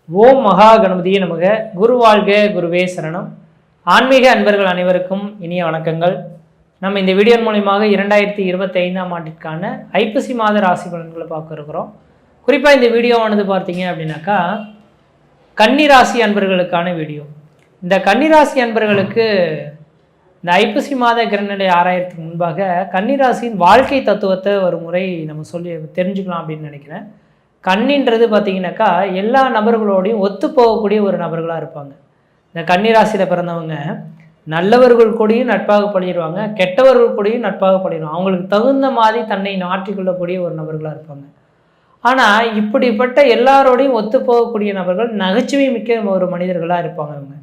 ஓம் மகா கணபதியே நமக. குரு வாழ்க, குருவே சரணம். ஆன்மீக அன்பர்கள் அனைவருக்கும் இனிய வணக்கங்கள். நம்ம இந்த வீடியோ மூலமாக 2025ஆம் ஆண்டிற்கான ஐப்பசி மாத ராசி பலன்களை பார்க்க இருக்கிறோம். குறிப்பாக இந்த வீடியோவானது பார்த்தீங்க அப்படின்னாக்கா கன்னிராசி அன்பர்களுக்கான வீடியோ. இந்த கன்னிராசி அன்பர்களுக்கு இந்த ஐப்பசி மாத கிரகநிலை ஆராயறதுக்கு முன்பாக கன்னிராசியின் வாழ்க்கை தத்துவத்தை ஒரு முறை நம்ம சொல்லி தெரிஞ்சுக்கலாம் அப்படின்னு நினைக்கிறேன். கன்னின்றது பார்த்தீங்கன்னாக்கா எல்லா நபர்களோடையும் ஒத்து போகக்கூடிய ஒரு நபர்களாக இருப்பாங்க. இந்த கன்னிராசியில் பிறந்தவங்க நல்லவர்கள் கூடயும் நட்பாக பழகிடுவாங்க, கெட்டவர்கள் கூடயும் நட்பாக பழகிடுவாங்க. அவங்களுக்கு தகுந்த மாதிரி தன்னை மாற்றிக்கொள்ளக்கூடிய ஒரு நபர்களாக இருப்பாங்க. ஆனால் இப்படிப்பட்ட எல்லாரோடையும் ஒத்து போகக்கூடிய நபர்கள் நகைச்சுவை மிக்க ஒரு மனிதர்களாக இருப்பாங்க. அவங்க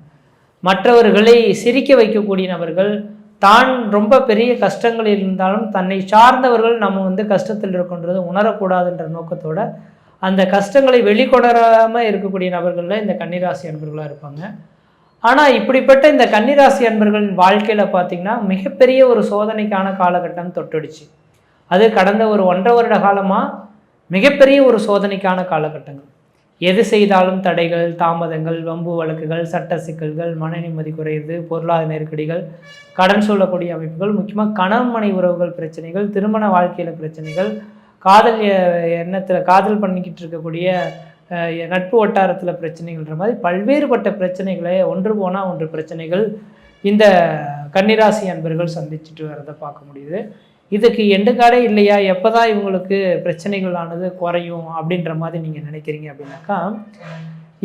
மற்றவர்களை சிரிக்க வைக்கக்கூடிய நபர்கள், தான் ரொம்ப பெரிய கஷ்டங்கள் இருந்தாலும் தன்னை சார்ந்தவர்கள் நம்ம கஷ்டத்தில் இருக்கின்றது உணரக்கூடாதுன்ற நோக்கத்தோட அந்த கஷ்டங்களை வெளிக்கொணராமல் இருக்கக்கூடிய நபர்களில் இந்த கன்னிராசி அன்பர்களாக இருப்பாங்க. ஆனால் இப்படிப்பட்ட இந்த கன்னிராசி அன்பர்களின் வாழ்க்கையில் பார்த்திங்கன்னா மிகப்பெரிய ஒரு சோதனைக்கான காலகட்டம் தொட்டுடுச்சு. அது கடந்த ஒரு 1.5 வருட காலமாக மிகப்பெரிய ஒரு சோதனைக்கான காலகட்டங்கள். எது செய்தாலும் தடைகள், தாமதங்கள், வம்பு வழக்குகள், சட்ட சிக்கல்கள், மன நிம்மதி குறையுது, பொருளாதார நெருக்கடிகள், கடன் சொல்லக்கூடிய அமைப்புகள், முக்கியமாக கணவன் மனை உறவுகள் பிரச்சனைகள், திருமண வாழ்க்கையில் பிரச்சனைகள், காதல் எண்ணத்தில் காதல் பண்ணிக்கிட்டு இருக்கக்கூடிய நட்பு வட்டாரத்தில் பிரச்சனைகள்ன்ற மாதிரி பல்வேறுபட்ட பிரச்சனைகளை ஒன்று போனால் ஒன்று பிரச்சனைகள் இந்த கன்னிராசி அன்பர்கள் சந்திச்சுட்டு வரதை பார்க்க முடியுது. இதுக்கு எண்டுக்காடே இல்லையா, எப்போ தான் இவங்களுக்கு பிரச்சனைகளானது குறையும் அப்படின்ற மாதிரி நீங்கள் நினைக்கிறீங்க அப்படின்னாக்கா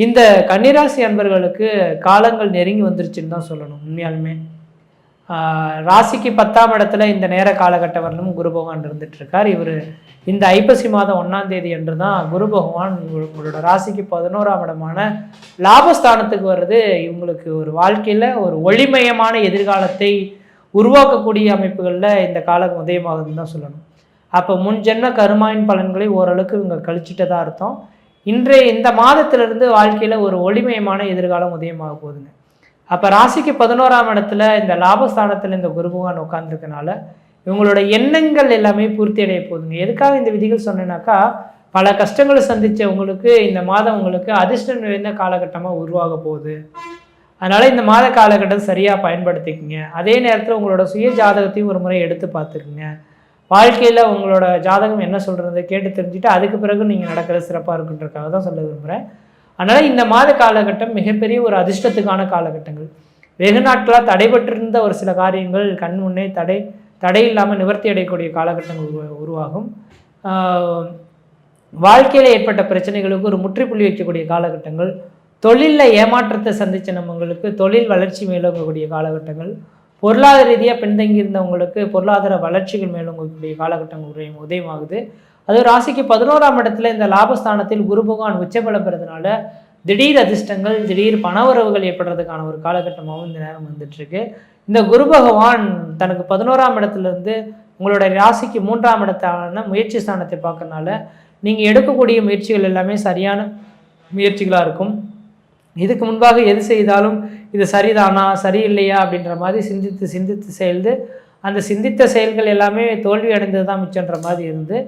இந்த கன்னிராசி அன்பர்களுக்கு காலங்கள் நெருங்கி வந்துருச்சுன்னு தான் சொல்லணும். உண்மையாலுமே ராசிக்கு 10ஆம் இடத்துல இந்த நேர காலகட்ட வரலும் குரு பகவான் இருந்துகிட்ருக்கார். இவர் இந்த ஐப்பசி மாதம் 1ஆம் தேதி அன்று தான் குரு பகவான் உங்களோட ராசிக்கு 11ஆம் இடமான லாபஸ்தானத்துக்கு வர்றது இவங்களுக்கு ஒரு வாழ்க்கையில் ஒரு ஒளிமயமான எதிர்காலத்தை உருவாக்கக்கூடிய அமைப்புகளில் இந்த காலம் உதயமாகுதுன்னு தான் சொல்லணும். அப்போ முன் ஜென்ம கருமாயின் பலன்களை ஓரளவுக்கு இவங்க கழிச்சிட்டதா அர்த்தம். இன்றைய இந்த மாதத்திலிருந்து வாழ்க்கையில் ஒரு ஒளிமயமான எதிர்காலம் உதயமாக போகுதுங்க. அப்போ ராசிக்கு 11ஆம் இடத்துல இந்த லாபஸ்தானத்தில் இந்த குரு பகவான் உட்கார்ந்துருக்கனால இவங்களோட எண்ணங்கள் எல்லாமே பூர்த்தி அடைய போகுதுங்க. எதுக்காக இந்த விதிகள் சொன்னேன்னாக்கா பல கஷ்டங்களை சந்தித்த உங்களுக்கு இந்த மாதம் உங்களுக்கு அதிர்ஷ்டம் நிறைந்த காலகட்டமாக உருவாக போகுது. அதனால் இந்த மாத காலகட்டம் சரியாக பயன்படுத்திக்கங்க. அதே நேரத்தில் உங்களோட சுய ஜாதகத்தையும் ஒரு முறை எடுத்து பார்த்துக்குங்க. வாழ்க்கையில் உங்களோட ஜாதகம் என்ன சொல்கிறது கேட்டு தெரிஞ்சுட்டு அதுக்கு பிறகு நீங்கள் நடக்கிறது சிறப்பாக இருக்குன்றதுக்காக தான் சொல்ல விரும்புகிறேன். அதனால் இந்த மாத காலகட்டம் மிகப்பெரிய ஒரு அதிர்ஷ்டத்துக்கான காலகட்டங்கள். வெகு நாட்களாக தடைபட்டிருந்த ஒரு சில காரியங்கள் கண் முன்னே தடை இல்லாமல் நிவர்த்தி அடையக்கூடிய காலகட்டங்கள் உருவாகும். வாழ்க்கையில் ஏற்பட்ட பிரச்சனைகளுக்கு ஒரு முற்றுப்புள்ளி வைக்கக்கூடிய காலகட்டங்கள், தொழிலில் ஏமாற்றத்தை சந்தித்த நம்மங்களுக்கு தொழில் வளர்ச்சி மேலோங்கக்கூடிய காலகட்டங்கள், பொருளாதார ரீதியாக பின்தங்கியிருந்தவங்களுக்கு பொருளாதார வளர்ச்சிகள் மேலோங்கக்கூடிய காலகட்டங்கள் உதயமாகுது. அது ராசிக்கு 11ஆம் இடத்துல இந்த லாபஸ்தானத்தில் குரு பகவான் உச்சபலம் பெறதுனால திடீர் அதிர்ஷ்டங்கள், திடீர் பணவரவுகள் ஏற்படுறதுக்கான ஒரு காலகட்டமாகவும் இந்த நேரம் வந்துட்டுருக்கு. இந்த குரு பகவான் தனக்கு 11ஆம் இடத்துலேருந்து உங்களோட ராசிக்கு 3ஆம் இடத்தான முயற்சி ஸ்தானத்தை பார்க்கறனால நீங்கள் எடுக்கக்கூடிய முயற்சிகள் எல்லாமே சரியான முயற்சிகளாக இருக்கும். இதுக்கு முன்பாக எது செய்தாலும் இது சரிதானா சரியில்லையா அப்படின்ற மாதிரி சிந்தித்து செயல்து அந்த சிந்தித்த செயல்கள் எல்லாமே தோல்வி அடைந்தது தான் மிச்சன்ற மாதிரி இருந்து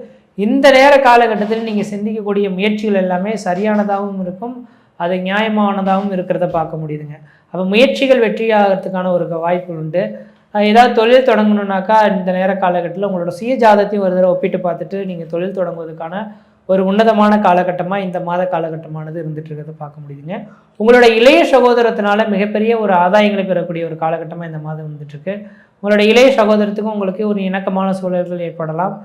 இந்த நேர காலகட்டத்தில் நீங்கள் சிந்திக்கக்கூடிய முயற்சிகள் எல்லாமே சரியானதாகவும் இருக்கும், அது நியாயமானதாகவும் இருக்கிறத பார்க்க முடியுதுங்க. அப்போ முயற்சிகள் வெற்றியாகிறதுக்கான ஒரு வாய்ப்பு உண்டு. ஏதாவது தொழில் தொடங்கணுன்னாக்கா இந்த நேர காலகட்டத்தில் உங்களோட சுய ஜாதத்தையும் ஒரு தடவை ஒப்பிட்டு பார்த்துட்டு நீங்கள் தொழில் தொடங்குவதற்கான ஒரு உன்னதமான காலகட்டமாக இந்த மாத காலகட்டமானது இருந்துட்டு இருக்கிறத பார்க்க முடியுதுங்க. உங்களோட இளைய சகோதரத்தினால மிகப்பெரிய ஒரு ஆதாயங்களை பெறக்கூடிய ஒரு காலகட்டமாக இந்த மாதம் வந்துட்டுருக்கு. உங்களோட இளைய சகோதரத்துக்கும் உங்களுக்கு ஒரு இணக்கமான சூழல்கள் ஏற்படலாம்.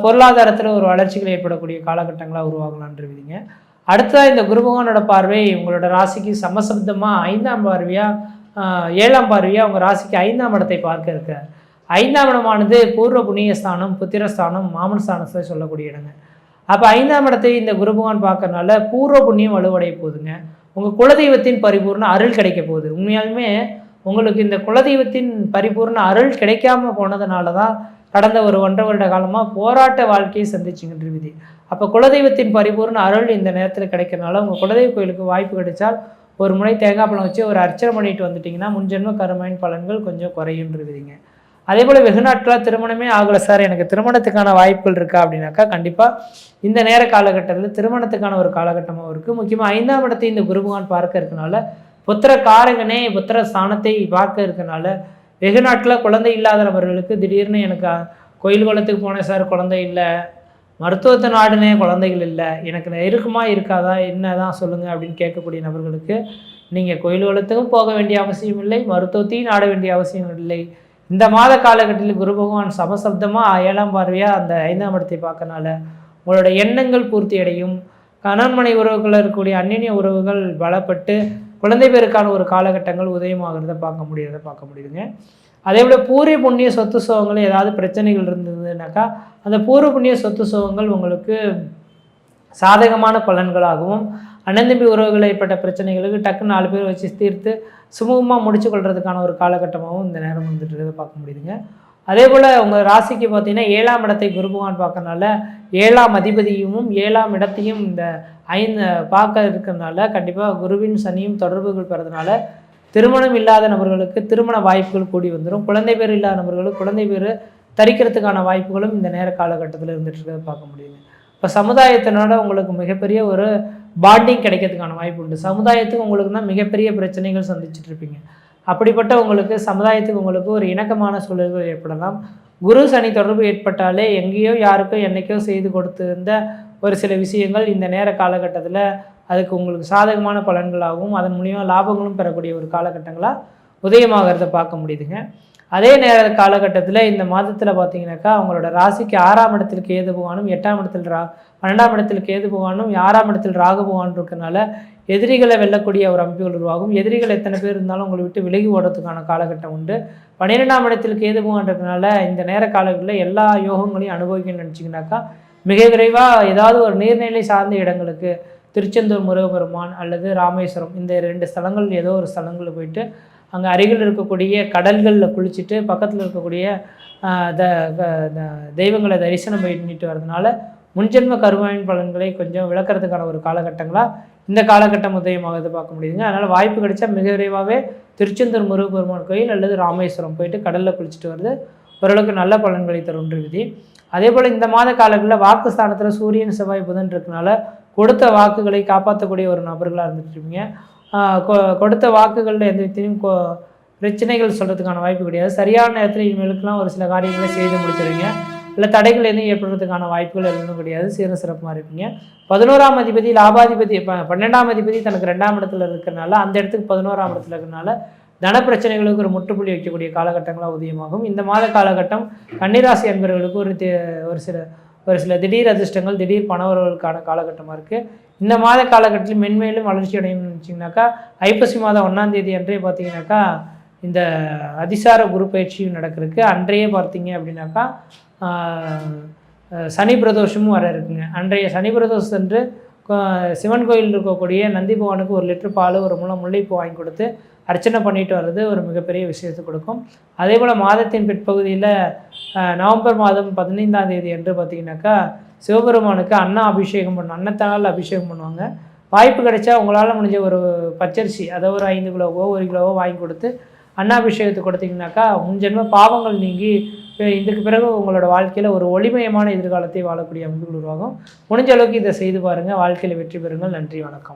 பொருளாதாரத்தில் ஒரு வளர்ச்சிகள் ஏற்படக்கூடிய காலகட்டங்களாக உருவாகலான்றிருவீங்க. அடுத்ததாக இந்த குரு பகவானோட பார்வை உங்களோட ராசிக்கு சமசப்தமாக 5ஆம் பார்வையாக 7ஆம் பார்வையாக உங்கள் ராசிக்கு 5ஆம் இடத்தை பார்க்க இருக்கு. 5ஆம் இடமானது பூர்வ புண்ணியஸ்தானம், புத்திரஸ்தானம், மாமனஸ்தானத்தை சொல்லக்கூடிய இடங்க. அப்போ 5ஆம் இடத்தை இந்த குரு பகவான் பார்க்கறனால பூர்வ புண்ணியம் வலுவடைய போகுதுங்க. உங்கள் குலதெய்வத்தின் பரிபூர்ண அருள் கிடைக்க போகுது. உண்மையாலுமே உங்களுக்கு இந்த குலதெய்வத்தின் பரிபூர்ண அருள் கிடைக்காம போனதுனால தான் கடந்த ஒரு 1.5 வருட காலமாக போராட்ட வாழ்க்கையை சந்திச்சுங்கின்ற விதி. அப்போ குலதெய்வத்தின் பரிபூர்ண அருள் இந்த நேரத்தில் கிடைக்கிறனால உங்கள் குலதெய்வ கோயிலுக்கு வாய்ப்பு கிடைச்சால் ஒரு முறை தேங்காய் பழம் வச்சு ஒரு அர்ச்சனை பண்ணிட்டு வந்துட்டிங்கன்னா முன்ஜென்ம கருமையின் பலன்கள் கொஞ்சம் குறையுன்றிருவீங்க. அதே போல் வெகு நாட்களாக திருமணமே ஆகலை சார், எனக்கு திருமணத்துக்கான வாய்ப்புகள் இருக்கா அப்படின்னாக்கா கண்டிப்பாக இந்த நேர காலகட்டத்தில் திருமணத்துக்கான ஒரு காலகட்டமாக இருக்குது. முக்கியமாக 5ஆம் இடத்தை இந்த குரு பகவான் பார்க்க இருக்கனால, புத்திர காரகனே புத்திர ஸ்தானத்தை பார்க்க இருக்கனால வெகு நாட்களாக குழந்தை இல்லாத நபர்களுக்கு திடீர்னு எனக்கு கோயில் குளத்துக்கு போனேன் சார், குழந்தை இல்லை, மருத்துவத்தை நாடுனே குழந்தைகள் இல்லை, எனக்கு இருக்குமா இருக்காதா என்ன தான் சொல்லுங்கள் அப்படின்னு கேட்கக்கூடிய நபர்களுக்கு நீங்கள் கோயில் குளத்துக்கும் போக வேண்டிய அவசியம் இல்லை, மருத்துவத்தையும் நாட வேண்டிய அவசியம் இல்லை. இந்த மாத காலகட்டத்தில் குரு பகவான் சமசப்தமாக 7ஆம் பார்வையாக அந்த 5ஆம் இடத்தை பார்க்கறனால உங்களோட எண்ணங்கள் பூர்த்தி அடையும். கணவன்மனை உறவுகளில் இருக்கக்கூடிய அந்நிய உறவுகள் பலப்பட்டு குழந்தை பேருக்கான ஒரு காலகட்டங்கள் உதயமாகிறத பார்க்க முடியுதுங்க. அதே போல் பூர்வ புண்ணிய சொத்து சுகங்கள் ஏதாவது பிரச்சனைகள் இருந்ததுனாக்கா அந்த பூர்வ புண்ணிய சொத்து சுகங்கள் உங்களுக்கு சாதகமான பலன்களாகவும், அண்ணன் தம்பி உறவுகள் ஏற்பட்ட பிரச்சனைகளுக்கு டக்குன்னு 4 பேர் வச்சு தீர்த்து சுமூகமாக முடிச்சு கொள்றதுக்கான ஒரு காலகட்டமாகவும் இந்த நேரம் வந்துட்டு இருக்கிறத பார்க்க முடியுதுங்க. அதே போல் உங்கள் ராசிக்கு பார்த்தீங்கன்னா 7ஆம் இடத்தை குரு பகவான் பார்க்கறனால 7ஆம் அதிபதியும் 7ஆம் இடத்தையும் இந்த 5 பார்க்க இருக்கிறதுனால கண்டிப்பாக குருவின் சனியும் தொடர்புகள் பெறதுனால திருமணம் இல்லாத நபர்களுக்கு திருமண வாய்ப்புகள் கூடி வந்துடும். குழந்தை பேர் இல்லாத நபர்களுக்கு குழந்தை பேர் தரிக்கிறதுக்கான வாய்ப்புகளும் இந்த நேர காலகட்டத்தில் இருந்துட்டு இருக்கிறத பார்க்க முடியுது. இப்போ சமுதாயத்தினோட உங்களுக்கு மிகப்பெரிய ஒரு பாண்டிங் கிடைக்கிறதுக்கான வாய்ப்பு உண்டு. சமுதாயத்துக்கு உங்களுக்கு தான் மிகப்பெரிய பிரச்சனைகள் சந்திச்சுட்டு இருப்பீங்க. அப்படிப்பட்ட உங்களுக்கு சமுதாயத்துக்கு உங்களுக்கு ஒரு இணக்கமான சூழல்கள் ஏற்படலாம். குரு சனி தொடர்பு ஏற்பட்டாலே எங்கேயோ யாருக்கோ என்னைக்கோ செய்து கொடுத்திருந்த ஒரு சில விஷயங்கள் இந்த நேர காலகட்டத்தில் அதுக்கு உங்களுக்கு சாதகமான பலன்களாகவும் அதன் மூலியமாக லாபங்களும் பெறக்கூடிய ஒரு காலகட்டங்களாக உதயமாகிறத பார்க்க முடியுதுங்க. அதே நேர காலகட்டத்தில் இந்த மாதத்தில் பார்த்தீங்கன்னாக்கா அவங்களோட ராசிக்கு 6ஆம் இடத்தில் கேது பகவானும் 8ஆம் இடத்தில் 12ஆம் இடத்தில் கேது பகவானும் 6ஆம் இடத்தில் ராகு பகவான் இருக்கிறனால எதிரிகளை வெல்லக்கூடிய ஒரு அமைப்புகள் உருவாகும். எதிரிகள் எத்தனை பேர் இருந்தாலும் உங்களை விட்டு விலகி ஓடுறதுக்கான காலகட்டம் உண்டு. 12ஆம் இடத்தில் கேது பகவான் இருக்கிறனால இந்த நேர காலங்களில் எல்லா யோகங்களையும் அனுபவிக்கணும்னு நினச்சிங்கனாக்கா மிக விரைவாக ஏதாவது ஒரு நீர்நிலை சார்ந்த இடங்களுக்கு திருச்செந்தூர் முருகப்பெருமான் அல்லது ராமேஸ்வரம் இந்த 2 ஸ்தலங்கள் ஏதோ ஒரு ஸ்தலங்களில் போயிட்டு அங்கே அருகில் இருக்கக்கூடிய கடல்களில் குளிச்சுட்டு பக்கத்தில் இருக்கக்கூடிய தெய்வங்களை தரிசனம் பண்ணிட்டு வர்றதுனால முன்ஜென்ம கருமாவின் பலன்களை கொஞ்சம் விளக்கிறதுக்கான ஒரு காலகட்டங்களாக இந்த காலகட்டம் உதயமாகிறது பார்க்க முடியுதுங்க. அதனால் வாய்ப்பு கிடைச்சா மிக விரைவாகவே திருச்செந்தூர் முருகப்பெருமான் கோயில் அல்லது ராமேஸ்வரம் போயிட்டு கடலில் குளிச்சுட்டு வருது ஓரளவுக்கு நல்ல பலன்களை தரும் விதி. அதே போல் இந்த மாத காலங்களில் வாக்கு ஸ்தானத்தில் சூரியன் செவ்வாய் புதன் இருக்கனால கொடுத்த வாக்குகளை காப்பாற்றக்கூடிய ஒரு நபர்களாக இருந்துட்டுருப்பீங்க. கொடுத்த வாக்குகளில் எந்த விதத்தையும் பிரச்சனைகள் சொல்கிறதுக்கான வாய்ப்பு கிடையாது. சரியான நேரத்தில் இனிமேலுக்குலாம் ஒரு சில காரியங்களை செய்து முடிச்சிருவீங்க. இல்லை தடைகள் எதுவும் ஏற்படுறதுக்கான வாய்ப்புகள் எதுவும் கிடையாது. சீர சிறப்பாக இருப்பீங்க. 11ஆம் அதிபதி லாபாதிபதி 12ஆம் அதிபதி தனக்கு 2ஆம் இடத்துல இருக்கிறனால அந்த இடத்துக்கு 11ஆம் இடத்துல இருக்கிறனால தன பிரச்சனைகளுக்கு ஒரு முற்றுப்புள்ளி வைக்கக்கூடிய காலகட்டங்களாக உதயமாகும். இந்த மாத காலகட்டம் கன்னிராசி அன்பர்களுக்கு ஒரு சில திடீர் அதிர்ஷ்டங்கள் திடீர் பணவர்களுக்கான காலகட்டமாக இருக்குது. இந்த மாத காலகட்டத்தில் மென்மேலும் வளர்ச்சி அடையணும்னு நினச்சிங்கனாக்கா ஐப்பசி மாதம் 1ஆம் தேதி அன்றைய பார்த்தீங்கன்னாக்கா இந்த அதிசார குரு பயிற்சியும் நடக்கிறதுக்கு அன்றையே பார்த்தீங்க அப்படின்னாக்கா சனி பிரதோஷமும் வர இருக்குங்க. அன்றைய சனி பிரதோஷம் என்று சிவன் கோயில் இருக்கக்கூடிய நந்தி பகவானுக்கு 1 லிட்டர் பால் 1 முழம் முல்லைப்பூ வாங்கி கொடுத்து அர்ச்சனை பண்ணிட்டு வர்றது ஒரு மிகப்பெரிய விஷயத்தை கொடுக்கும். அதே போல் மாதத்தின் பிற்பகுதியில் நவம்பர் மாதம் 15ஆம் தேதி என்று பார்த்திங்கனாக்கா சிவபெருமானுக்கு அன்னத்தால் அபிஷேகம் பண்ணுவாங்க. வாய்ப்பு கிடைச்சா உங்களால் முடிஞ்ச ஒரு பச்சரிசி அதை ஒரு 5 கிலோவோ 1 கிலோவோ வாங்கி கொடுத்து அன்னாபிஷேகத்தை கொடுத்தீங்கன்னாக்கா முன்ஜென்ம பாவங்கள் நீங்கி இதுக்கு பிறகு உங்களோட வாழ்க்கையில் ஒரு ஒளிமயமான எதிர்காலத்தை வாழக்கூடிய அமைப்புகள் உருவாகும். முடிஞ்ச அளவுக்கு இதை செய்து பாருங்கள். வாழ்க்கையில் வெற்றி பெறுங்கள். நன்றி, வணக்கம்.